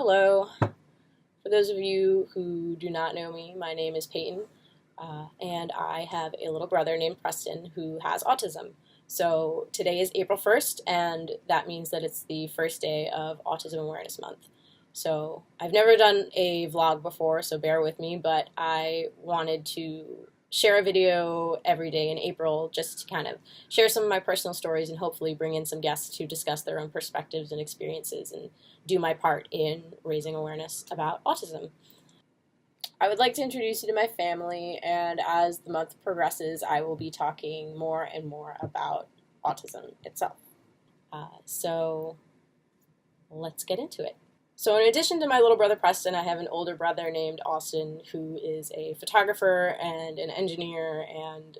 Hello. For those of you who do not know me, my name is Peyton, and I have a little brother named Preston who has autism. So today is April 1st, and that means that it's the first day of Autism Awareness Month. So I've never done a vlog before, so bear with me, but I wanted to share a video every day in April just to kind of share some of my personal stories and hopefully bring in some guests to discuss their own perspectives and experiences and do my part in raising awareness about autism. I would like to introduce you to my family, and as the month progresses, I will be talking more and more about autism itself. So let's get into it. So in addition to my little brother Preston, I have an older brother named Austin who is a photographer and an engineer and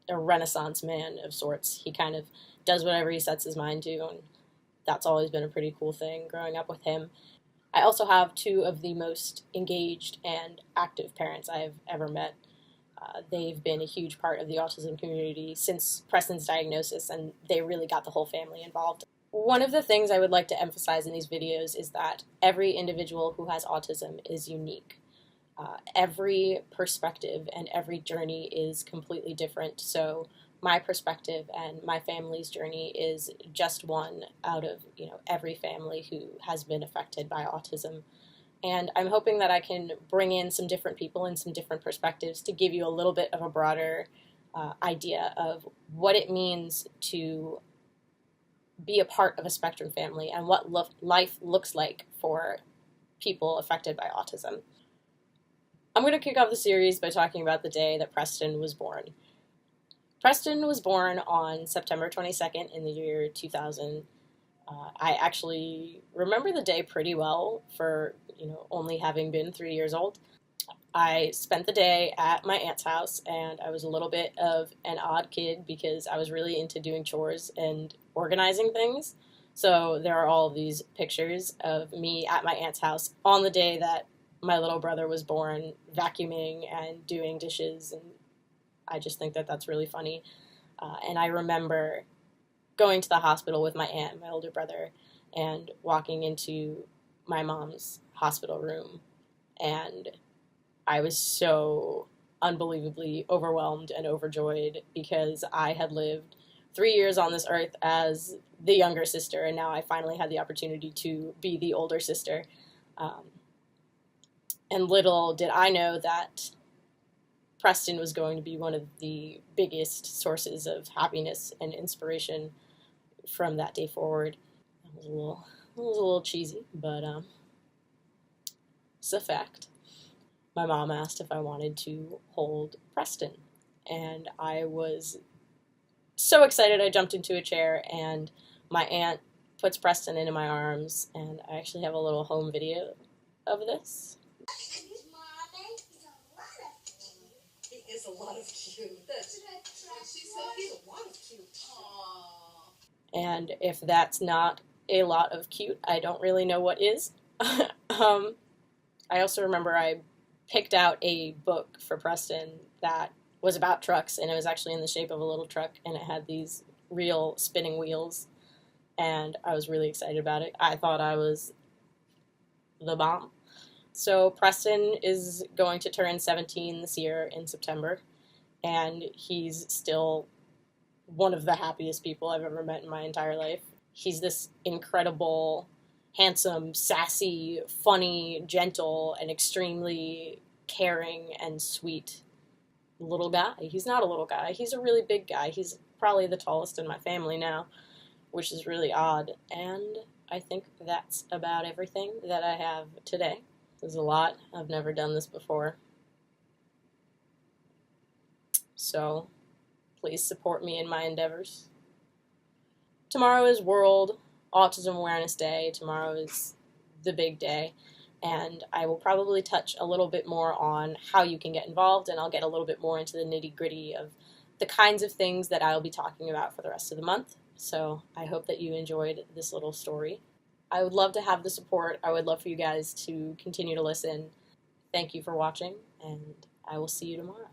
a Renaissance man of sorts. He kind of does whatever he sets his mind to, and that's always been a pretty cool thing growing up with him. I also have two of the most engaged and active parents I've ever met. They've been a huge part of the autism community since Preston's diagnosis, and they really got the whole family involved. One of the things I would like to emphasize in these videos is that every individual who has autism is unique. Every perspective and every journey is completely different, so my perspective and my family's journey is just one out of every family who has been affected by autism. And I'm hoping that I can bring in some different people and some different perspectives to give you a little bit of a broader idea of what it means to be a part of a spectrum family and what life looks like for people affected by autism. I'm going to kick off the series by talking about the day that Preston was born. Preston was born on September 22nd in the year 2000. I actually remember the day pretty well for, only having been 3 years old. I spent the day at my aunt's house, and I was a little bit of an odd kid because I was really into doing chores and organizing things. So there are all of these pictures of me at my aunt's house on the day that my little brother was born, vacuuming and doing dishes, and I just think that that's really funny. And I remember going to the hospital with my aunt, my older brother, and walking into my mom's hospital room, and I was so unbelievably overwhelmed and overjoyed because I had lived 3 years on this earth as the younger sister, and now I finally had the opportunity to be the older sister. And little did I know that Preston was going to be one of the biggest sources of happiness and inspiration from that day forward. It was a little cheesy, but it's a fact. My mom asked if I wanted to hold Preston, and I was so excited I jumped into a chair, and my aunt puts Preston into my arms, and I actually have a little home video of this. He is a lot of cute. She said he's a lot of cute. Aww. And if that's not a lot of cute, I don't really know what is. I also remember I picked out a book for Preston that was about trucks, and it was actually in the shape of a little truck, and it had these real spinning wheels, and I was really excited about it. I thought I was the bomb. So Preston is going to turn 17 this year in September, and he's still one of the happiest people I've ever met in my entire life. He's this incredible, handsome, sassy, funny, gentle, and extremely caring and sweet little guy. He's not a little guy. He's a really big guy. He's probably the tallest in my family now, which is really odd. And I think that's about everything that I have today. There's a lot. I've never done this before. So please support me in my endeavors. Tomorrow is World Autism Awareness Day. Tomorrow is the big day, and I will probably touch a little bit more on how you can get involved, and I'll get a little bit more into the nitty-gritty of the kinds of things that I'll be talking about for the rest of the month. So I hope that you enjoyed this little story. I would love to have the support. I would love for you guys to continue to listen. Thank you for watching, and I will see you tomorrow.